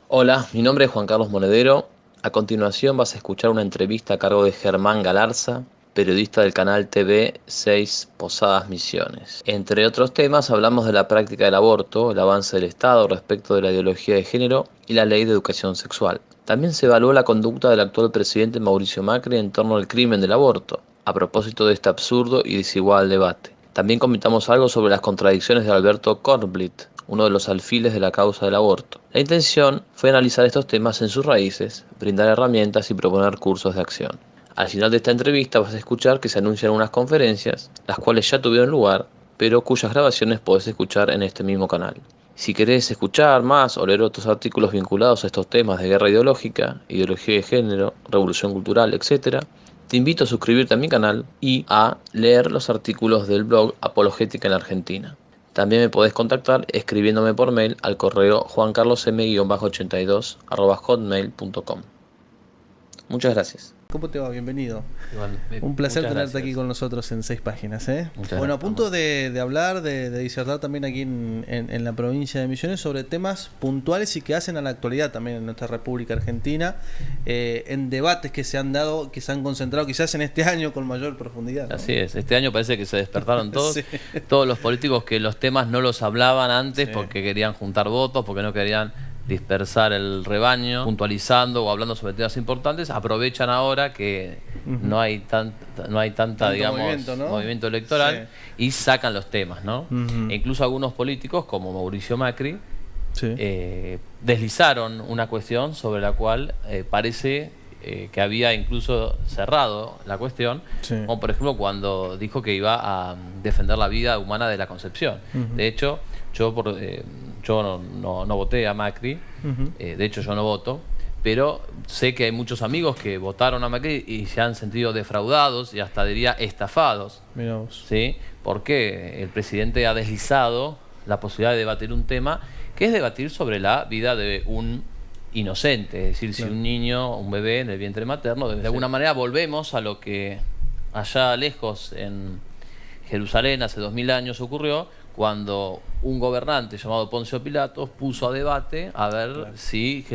Hola, mi nombre es Juan Carlos Monedero. A continuación vas a escuchar una entrevista a cargo de Germán Galarza, periodista del canal TV 6 Posadas Misiones. Entre otros temas hablamos de la práctica del aborto, el avance del Estado respecto de la ideología de género y la ley de educación sexual. También se evaluó la conducta del actual presidente Mauricio Macri en torno al crimen del aborto, a propósito de este absurdo y desigual debate. También comentamos algo sobre las contradicciones de Alberto Kornblit, uno de los alfiles de la causa del aborto. La intención fue analizar estos temas en sus raíces, brindar herramientas y proponer cursos de acción. Al final de esta entrevista vas a escuchar que se anuncian unas conferencias, las cuales ya tuvieron lugar, pero cuyas grabaciones podés escuchar en este mismo canal. Si querés escuchar más o leer otros artículos vinculados a estos temas de guerra ideológica, ideología de género, revolución cultural, etc., te invito a suscribirte a mi canal y a leer los artículos del blog Apologética en la Argentina. También me podés contactar escribiéndome por mail al correo juancarlosm-82@hotmail.com. Muchas gracias. ¿Cómo te va? Bienvenido. Igual, Un placer muchas tenerte gracias. aquí con nosotros en 6 páginas. Muchas Bueno, a gracias. punto de hablar, de disertar también aquí en la provincia de Misiones sobre temas puntuales y que hacen a la actualidad también en nuestra República Argentina, en debates que se han dado, que se han concentrado quizás en este año con mayor profundidad, ¿no? Así es, este año parece que se despertaron todos, Sí. todos los políticos que los temas no los hablaban antes Sí. porque querían juntar votos, porque no querían dispersar el rebaño, puntualizando o hablando sobre temas importantes, aprovechan ahora que no hay tanta, Tanto digamos, movimiento, ¿no? movimiento electoral y sacan los temas, ¿no? Ujú. E incluso algunos políticos, como Mauricio Macri, Sí. deslizaron una cuestión sobre la cual parece que había incluso cerrado la cuestión, Sí. como por ejemplo cuando dijo que iba a defender la vida humana de la concepción. Ujú. De hecho, yo no voté a Macri, Ujú. de hecho yo no voto, pero sé que hay muchos amigos que votaron a Macri y se han sentido defraudados y hasta diría estafados, Mirá vos. ¿sí? Porque el presidente ha deslizado la posibilidad de debatir un tema que es debatir sobre la vida de un inocente, es decir, Claro. si un niño, un bebé en el vientre materno, de alguna manera volvemos a lo que allá lejos en Jerusalén hace 2000 años ocurrió, cuando un gobernante llamado Poncio Pilatos puso a debate a ver Claro. si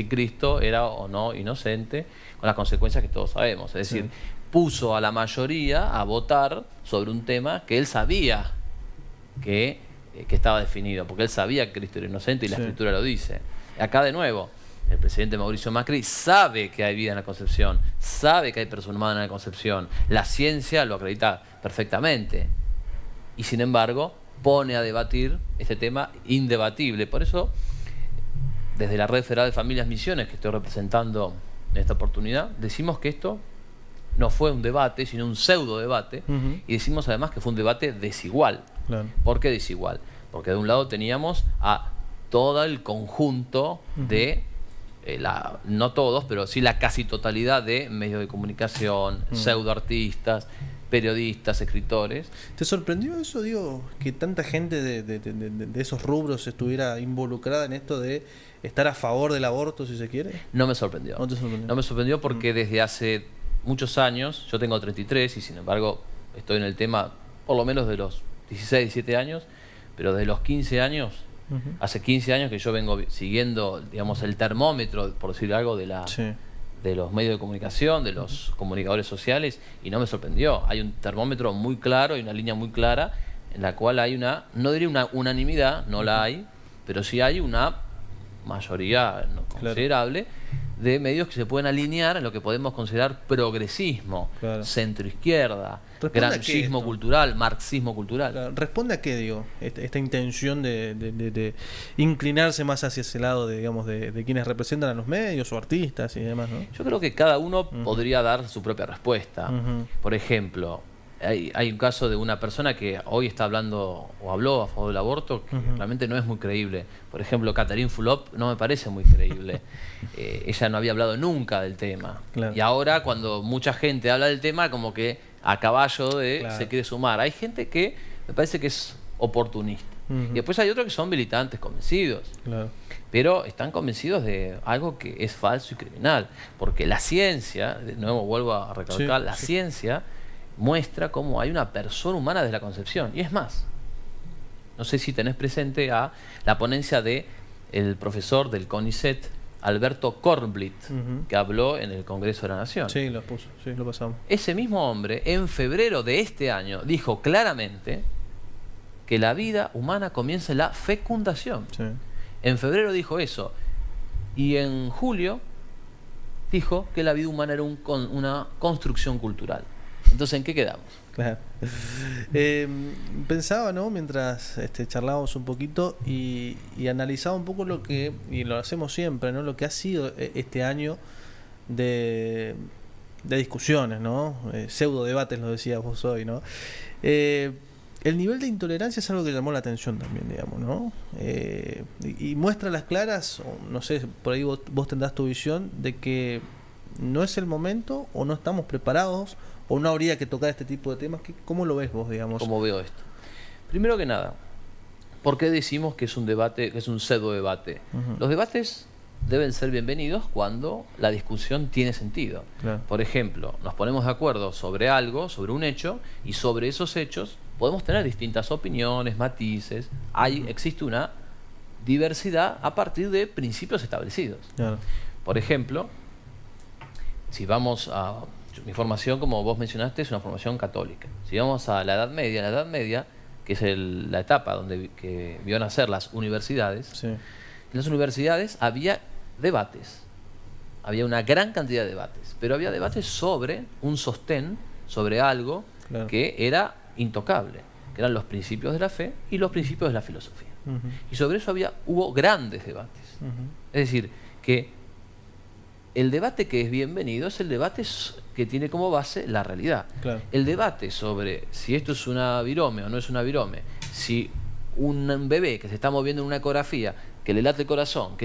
Cristo era o no inocente, con las consecuencias que todos sabemos. Es decir, Sí. puso a la mayoría a votar sobre un tema que él sabía que estaba definido, porque él sabía que Cristo era inocente y la Sí. Escritura lo dice. Acá de nuevo, el presidente Mauricio Macri sabe que hay vida en la concepción, sabe que hay persona humana en la concepción, la ciencia lo acredita perfectamente, y sin embargo pone a debatir este tema indebatible. Por eso, desde la Red Federal de Familias Misiones, que estoy representando en esta oportunidad, decimos que esto no fue un debate, sino un pseudo debate, Ujú. y decimos además que fue un debate desigual. Claro. ¿Por qué desigual? Porque de un lado teníamos a todo el conjunto de, no todos, pero sí la casi totalidad de medios de comunicación, pseudoartistas, periodistas, escritores. ¿Te sorprendió eso, digo, que tanta gente de esos rubros estuviera involucrada en esto de estar a favor del aborto, si se quiere? No me sorprendió. ¿No te sorprendió? No me sorprendió porque desde hace muchos años, yo tengo 33 y sin embargo estoy en el tema por lo menos de los 16, 17 años, pero desde los 15 años, Ujú. hace 15 años que yo vengo siguiendo, digamos, el termómetro, por decir algo, Sí. de los medios de comunicación, de los comunicadores sociales, y no me sorprendió. Hay un termómetro muy claro y una línea muy clara en la cual hay una, no diría una unanimidad, no la hay, pero sí hay una mayoría considerable de medios que se pueden alinear en lo que podemos considerar progresismo, Claro. centroizquierda, ¿Responde a qué grancismo esto? cultural, marxismo cultural. Claro, ¿responde a qué, digo, esta intención de inclinarse más hacia ese lado de, digamos, de quienes representan a los medios o artistas y demás, ¿no? Yo creo que cada uno podría dar su propia respuesta. Ujú. Por ejemplo, hay un caso de una persona que hoy está hablando o habló a favor del aborto que realmente no es muy creíble. Por ejemplo, Catherine Fulop no me parece muy creíble. Ella no había hablado nunca del tema. Claro. Y ahora cuando mucha gente habla del tema, como que a caballo de Claro. se quiere sumar. Hay gente que me parece que es oportunista. Ujú. Y después hay otros que son militantes convencidos. Claro. Pero están convencidos de algo que es falso y criminal. Porque la ciencia, de nuevo vuelvo a recalcar, Sí, la sí. ciencia muestra cómo hay una persona humana desde la concepción. Y es más, no sé si tenés presente a la ponencia de el profesor del CONICET, Alberto Kornblit, Ujú. que habló en el Congreso de la Nación. Sí, lo puso, sí, lo pasamos. Ese mismo hombre, en febrero de este año, dijo claramente que la vida humana comienza en la fecundación. Sí. En febrero dijo eso. Y en julio dijo que la vida humana era una construcción cultural. Entonces, ¿en qué quedamos? Claro. Pensaba, ¿no? Mientras charlábamos un poquito y analizaba un poco lo que, y lo hacemos siempre, ¿no? Lo que ha sido este año de discusiones, ¿no? Pseudo debates, lo decías vos hoy, ¿no? El nivel de intolerancia es algo que llamó la atención también, digamos, ¿no? Y muestra a las claras, o no sé, por ahí vos tendrás tu visión de que no es el momento o no estamos preparados o no habría que tocar este tipo de temas. ¿Cómo lo ves vos, digamos? ¿Cómo veo esto? Primero que nada, ¿por qué decimos que es un debate, que es un pseudo debate? Ujú. Los debates deben ser bienvenidos cuando la discusión tiene sentido. Claro. Por ejemplo, nos ponemos de acuerdo sobre algo, sobre un hecho, y sobre esos hechos podemos tener distintas opiniones, matices. Existe una diversidad a partir de principios establecidos. Claro. Por ejemplo, si vamos a... Mi formación, como vos mencionaste, es una formación católica. Si vamos a la Edad Media, que es la etapa que vio nacer las universidades, Sí. en las universidades había debates. Había una gran cantidad de debates, pero había debates sobre un sostén, sobre algo Claro. que era intocable, que eran los principios de la fe y los principios de la filosofía. Ujú. Y sobre eso hubo grandes debates. Ujú. Es decir, que el debate que es bienvenido es el debate que tiene como base la realidad. Claro. El debate sobre si esto es una virome o no es una virome, si un bebé que se está moviendo en una ecografía, que le late el corazón,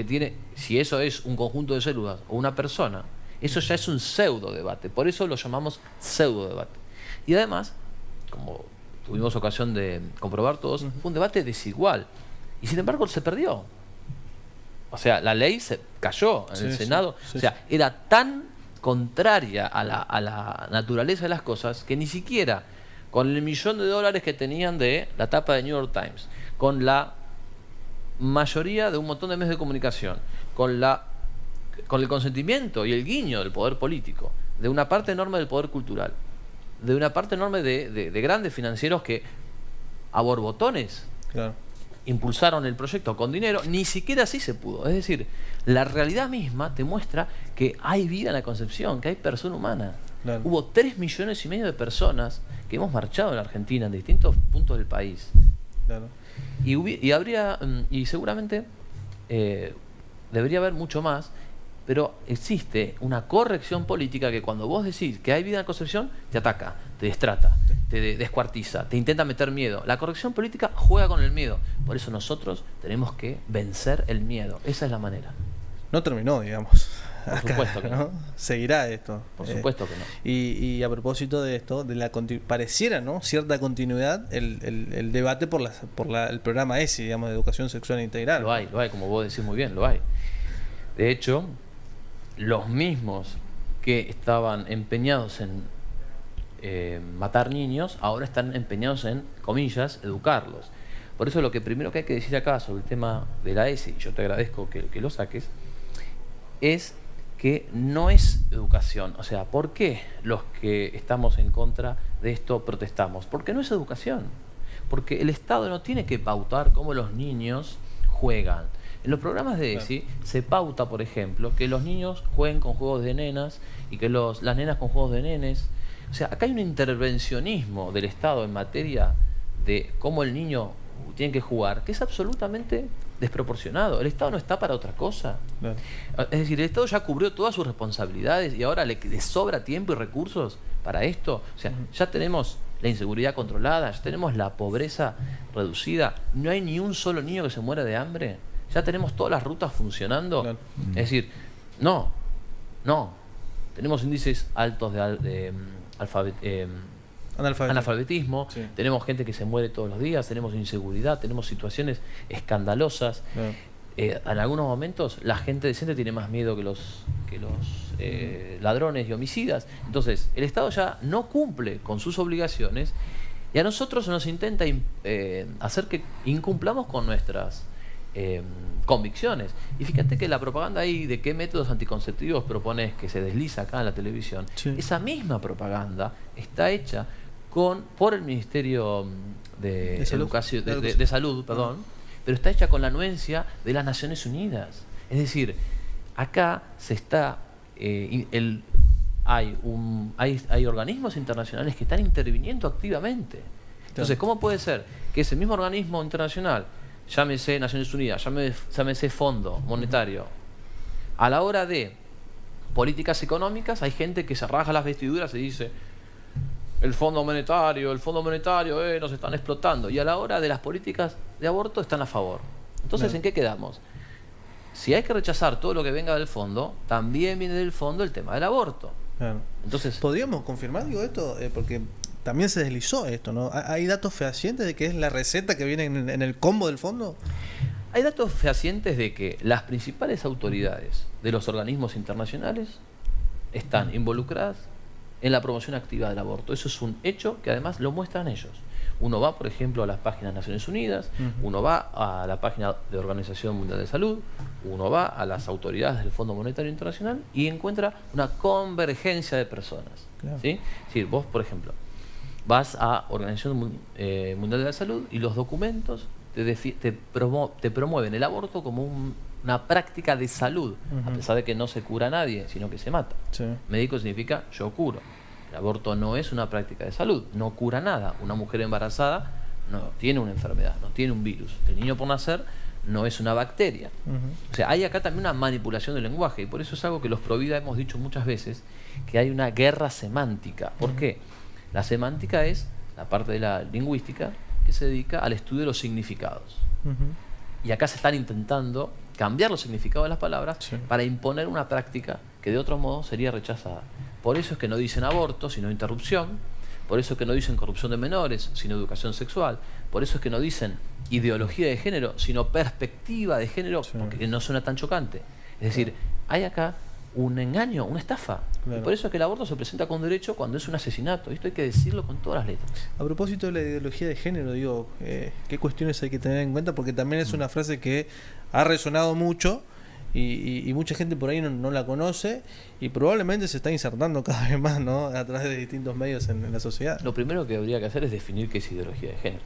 si eso es un conjunto de células o una persona, eso ya es un pseudo debate. Por eso lo llamamos pseudo debate. Y además, como tuvimos ocasión de comprobar todos, fue un debate desigual. Y sin embargo se perdió. O sea, la ley se cayó en el Sí, Senado. sí, sí, o sea, era tan contraria a la naturaleza de las cosas que ni siquiera con el $1.000.000 que tenían de la tapa de New York Times, con la mayoría de un montón de medios de comunicación, con el consentimiento y el guiño del poder político, de una parte enorme del poder cultural, de una parte enorme de grandes financieros que a borbotones Claro. impulsaron el proyecto con dinero, ni siquiera así se pudo. Es decir, la realidad misma te muestra que hay vida en la Concepción, que hay persona humana. Claro. Hubo 3,5 millones de personas que hemos marchado en la Argentina, en distintos puntos del país. Claro. Y seguramente debería haber mucho más, pero existe una corrección política que cuando vos decís que hay vida en la Concepción, te ataca, te destrata, te descuartiza, te intenta meter miedo. La corrección política juega con el miedo. Por eso nosotros tenemos que vencer el miedo. Esa es la manera. No terminó, digamos. Por supuesto que no. Seguirá esto. Por supuesto que no. Y a propósito de esto, pareciera, ¿no? Cierta continuidad el debate por el programa ESI, digamos, de educación sexual integral. Lo hay, como vos decís muy bien, lo hay. De hecho, los mismos que estaban empeñados en matar niños, ahora están empeñados en, comillas, educarlos. Por eso lo que primero que hay que decir acá sobre el tema de la ESI, y yo te agradezco que lo saques, es que no es educación. O sea, ¿por qué los que estamos en contra de esto protestamos? Porque no es educación. Porque el Estado no tiene que pautar cómo los niños juegan. En los programas de ESI se pauta, por ejemplo, que los niños jueguen con juegos de nenas y que las nenas con juegos de nenes. O sea, acá hay un intervencionismo del Estado en materia de cómo el niño tiene que jugar, que es absolutamente desproporcionado. El Estado no está para otra cosa. Claro. Es decir, el Estado ya cubrió todas sus responsabilidades y ahora le sobra tiempo y recursos para esto. O sea, ya tenemos la inseguridad controlada, ya tenemos la pobreza reducida, no hay ni un solo niño que se muera de hambre, ya tenemos todas las rutas funcionando. Claro. Es decir, no. Tenemos índices altos de analfabetismo, Sí. tenemos gente que se muere todos los días, tenemos inseguridad, tenemos situaciones escandalosas. Claro. En algunos momentos la gente decente tiene más miedo que los ladrones y homicidas. Entonces, el Estado ya no cumple con sus obligaciones y a nosotros nos intenta hacer que incumplamos con nuestras convicciones. Y fíjate que la propaganda ahí de qué métodos anticonceptivos propones que se desliza acá en la televisión, Sí. esa misma propaganda está hecha por el Ministerio de Salud. Educación, de Salud, perdón, pero está hecha con la anuencia de las Naciones Unidas. Es decir, acá se está hay organismos internacionales que están interviniendo activamente. Entonces, ¿cómo puede ser que ese mismo organismo internacional, llámese Naciones Unidas, llámese Fondo Monetario, a la hora de políticas económicas hay gente que se raja las vestiduras y dice el Fondo Monetario nos están explotando, y a la hora de las políticas de aborto están a favor? Entonces, ¿en qué quedamos? Si hay que rechazar todo lo que venga del fondo, también viene del fondo el tema del aborto. Claro. Entonces, ¿podríamos confirmar, digo, esto? Porque también se deslizó esto, ¿no? ¿Hay datos fehacientes de que es la receta que viene en el combo del fondo? hay datos fehacientes de que las principales autoridades de los organismos internacionales están involucradas en la promoción activa del aborto. Eso es un hecho que además lo muestran ellos. Uno va, por ejemplo, a las páginas de Naciones Unidas, uno va a la página de Organización Mundial de Salud, uno va a las autoridades del Fondo Monetario Internacional y encuentra una convergencia de personas. Claro. ¿Sí? Es decir, vos, por ejemplo, vas a Organización Mundial de la Salud y los documentos te promueven el aborto como una práctica de salud, a pesar de que no se cura a nadie, sino que se mata. Sí. Médico significa yo curo. El aborto no es una práctica de salud, no cura nada. Una mujer embarazada no tiene una enfermedad, no tiene un virus. El niño por nacer no es una bacteria. O sea, hay acá también una manipulación del lenguaje, y por eso es algo que los Provida hemos dicho muchas veces, que hay una guerra semántica. ¿Por qué? La semántica es la parte de la lingüística que se dedica al estudio de los significados. Y acá se están intentando cambiar los significados de las palabras para imponer una práctica que de otro modo sería rechazada. Por eso es que no dicen aborto, sino interrupción. Por eso es que no dicen corrupción de menores, sino educación sexual. Por eso es que no dicen ideología de género, sino perspectiva de género, porque no suena tan chocante. Es decir, hay acá un engaño, una estafa. Claro. Y por eso es que el aborto se presenta con derecho cuando es un asesinato. Esto hay que decirlo con todas las letras. A propósito de la ideología de género, digo, ¿qué cuestiones hay que tener en cuenta? Porque también es una frase que ha resonado mucho y mucha gente por ahí no la conoce, y probablemente se está insertando cada vez más, ¿no?, a través de distintos medios en la sociedad. Lo primero que habría que hacer es definir qué es ideología de género,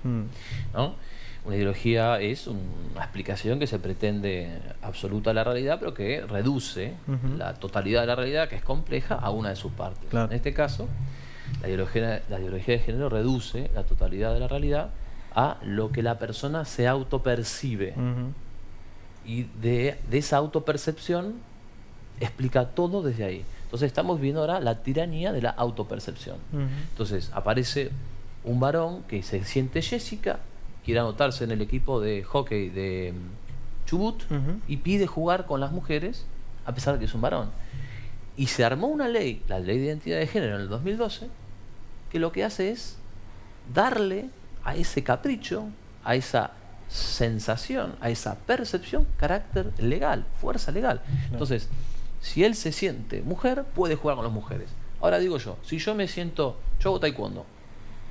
¿no? Una ideología es una explicación que se pretende absoluta a la realidad, pero que reduce la totalidad de la realidad, que es compleja, a una de sus partes. Claro. En este caso, la ideología de género reduce la totalidad de la realidad a lo que la persona se autopercibe. Y de esa autopercepción explica todo desde ahí. Entonces estamos viendo ahora la tiranía de la autopercepción. Entonces aparece un varón que se siente Jessica, quiere anotarse en el equipo de hockey de Chubut y pide jugar con las mujeres a pesar de que es un varón. Y se armó una ley, la ley de identidad de género en el 2012, que lo que hace es darle a ese capricho, a esa sensación, a esa percepción, carácter legal, fuerza legal. Entonces, si él se siente mujer, puede jugar con las mujeres. Ahora digo yo hago taekwondo,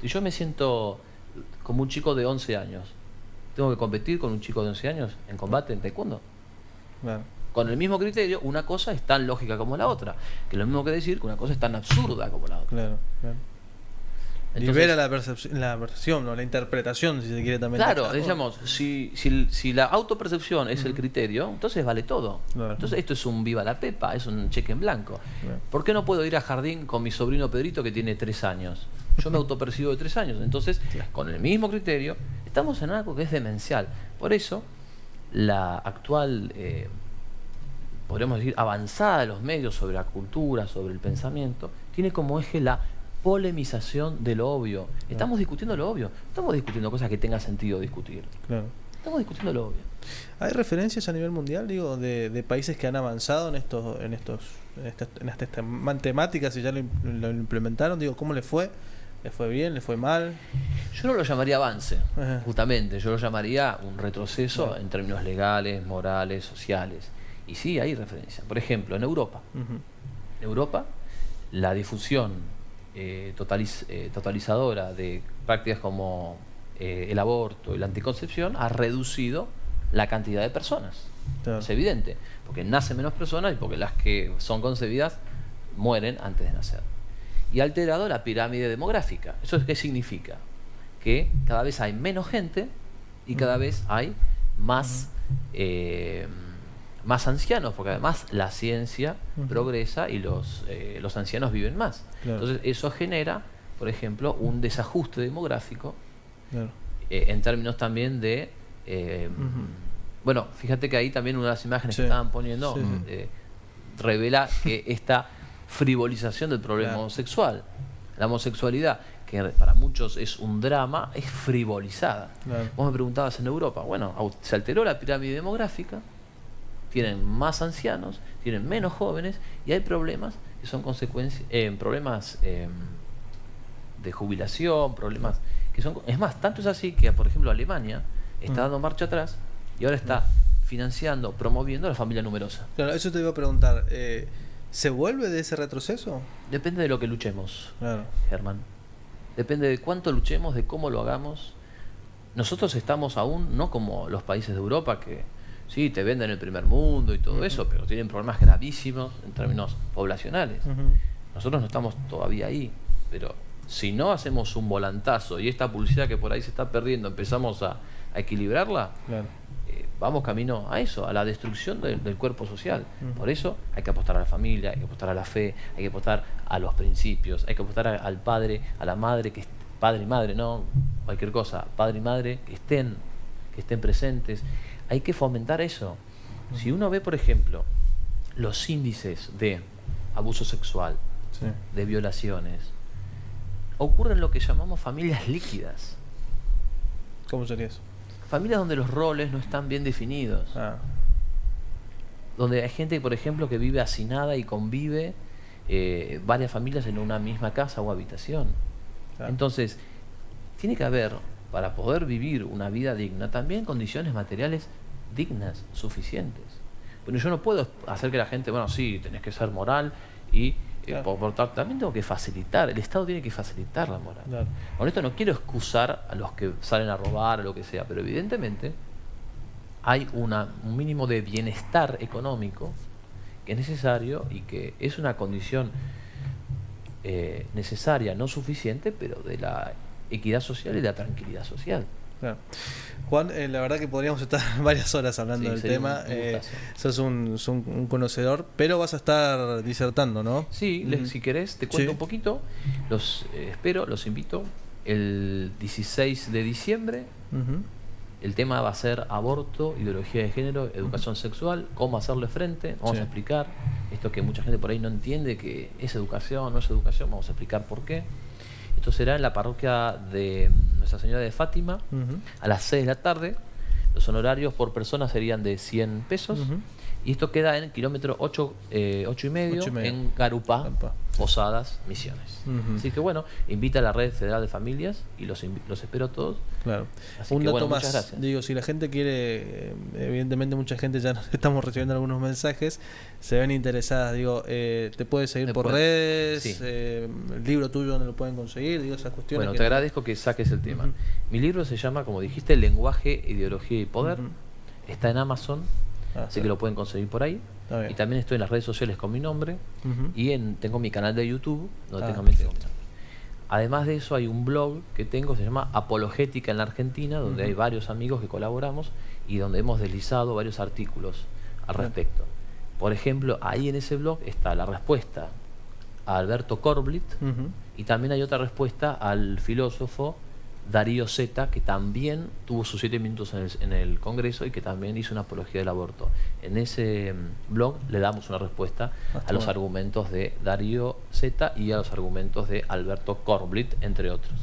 si yo me siento como un chico de 11 años, ¿tengo que competir con un chico de 11 años en combate en taekwondo? Claro. Con el mismo criterio, una cosa es tan lógica como la otra, que es lo mismo que decir que una cosa es tan absurda como la otra. Claro. Entonces, libera la versión, ¿no?, la interpretación, si se quiere también. claro, decíamos, si la autopercepción es el criterio, entonces vale todo. Claro. Entonces esto es un viva la pepa, es un cheque en blanco. Claro. ¿Por qué no puedo ir a jardín con mi sobrino Pedrito que tiene 3 años? Yo me autopercibo de 3 años. Entonces, con el mismo criterio, estamos en algo que es demencial. Por eso, la actual, podríamos decir, avanzada de los medios sobre la cultura, sobre el pensamiento, tiene como eje la polemización de lo obvio. Estamos discutiendo lo obvio. Estamos discutiendo cosas que tenga sentido discutir. Claro. Estamos discutiendo lo obvio. ¿Hay referencias a nivel mundial, digo, de países que han avanzado en estas temáticas y ya lo implementaron? Digo, ¿cómo le fue? ¿Le fue bien? ¿Le fue mal? Yo no lo llamaría avance, Ajá. justamente. Yo lo llamaría un retroceso en términos legales, morales, sociales. Y sí, hay referencias. Por ejemplo, en Europa. En Europa, la difusión totalizadora de prácticas como el aborto y la anticoncepción ha reducido la cantidad de personas. Claro. Es evidente, porque nacen menos personas y porque las que son concebidas mueren antes de nacer. Y ha alterado la pirámide demográfica. ¿Eso qué significa? Que cada vez hay menos gente y cada vez hay más, más ancianos, porque además la ciencia progresa y los ancianos viven más. Claro. Entonces eso genera, por ejemplo, un desajuste demográfico, Claro. en términos también de... Bueno, fíjate que ahí también una de las imágenes Sí. que estaban poniendo Sí, sí. revela que esta frivolización del problema Claro. homosexual, la homosexualidad, que para muchos es un drama, es frivolizada. Claro. Vos me preguntabas en Europa, bueno, se alteró la pirámide demográfica, tienen más ancianos, tienen menos jóvenes y hay problemas que son consecuencias, problemas de jubilación, problemas que son... Es más, tanto es así que, por ejemplo, Alemania está dando marcha atrás y ahora está financiando, promoviendo la familia numerosa. Claro, eso te iba a preguntar. ¿Se vuelve de ese retroceso? Depende de lo que luchemos, Claro. Germán. Depende de cuánto luchemos, de cómo lo hagamos. Nosotros estamos aún, no como los países de Europa que sí, te venden el primer mundo y todo eso, pero tienen problemas gravísimos en términos poblacionales. Nosotros no estamos todavía ahí, pero si no hacemos un volantazo y esta publicidad que por ahí se está perdiendo empezamos a equilibrarla, Claro. vamos camino a eso, a la destrucción del cuerpo social. Por eso hay que apostar a la familia, hay que apostar a la fe, hay que apostar a los principios, hay que apostar al padre, a la madre, que padre y madre, no cualquier cosa, padre y madre que estén presentes. Hay que fomentar eso. Si uno ve, por ejemplo, los índices de abuso sexual, Sí. de violaciones, ocurren lo que llamamos familias líquidas. ¿Cómo sería eso? Familias donde los roles no están bien definidos. Ah. Donde hay gente, por ejemplo, que vive hacinada y convive varias familias en una misma casa o habitación. Claro. Entonces, tiene que haber, para poder vivir una vida digna, también condiciones materiales dignas, suficientes. Bueno, yo no puedo hacer que la gente, bueno, sí, tenés que ser moral y Claro. también tengo que facilitar, el Estado tiene que facilitar la moral. Claro. Con esto no quiero excusar a los que salen a robar o lo que sea, pero evidentemente hay un mínimo de bienestar económico que es necesario y que es una condición necesaria, no suficiente, pero de la equidad social y de la tranquilidad social. Claro. Juan, la verdad que podríamos estar varias horas hablando Sí, del sería tema. un gustazo. Sos un conocedor, pero vas a estar disertando, ¿no? Sí, si querés, te cuento un poquito. Los espero, los invito. El 16 de diciembre, el tema va a ser aborto, ideología de género, educación sexual, cómo hacerle frente. Vamos a explicar esto que mucha gente por ahí no entiende, que es educación, no es educación. Vamos a explicar por qué. Esto será en la parroquia de Nuestra Señora de Fátima a las 6 de la tarde. Los honorarios por persona serían de 100 pesos. Y esto queda en kilómetro 8,5 en Garupá, Posadas, Misiones. Así que bueno, invita a la Red Federal de Familias y los espero a todos. Claro. Así Un que, dato bueno, más, muchas gracias. digo, si la gente quiere, evidentemente mucha gente ya nos estamos recibiendo algunos mensajes, se ven interesadas, digo, te puedes seguir Me por puede- redes, sí. el libro tuyo donde lo pueden conseguir, digo, esas cuestiones. Bueno, que te no- agradezco que saques el tema. Mi libro se llama, como dijiste, Lenguaje, Ideología y Poder. Está en Amazon, así que lo pueden conseguir por ahí. Está bien. Y también estoy en las redes sociales con mi nombre. Y tengo mi canal de YouTube, donde tengo perfecto. mi nombre. Además de eso, hay un blog que tengo, se llama Apologética en la Argentina, donde hay varios amigos que colaboramos y donde hemos deslizado varios artículos al respecto. Por ejemplo, ahí en ese blog está la respuesta a Alberto Corblit y también hay otra respuesta al filósofo Darío Zeta, que también tuvo sus 7 minutos en el Congreso y que también hizo una apología del aborto. En ese blog le damos una respuesta a los argumentos de Darío Zeta y a los argumentos de Alberto Corblit, entre otros.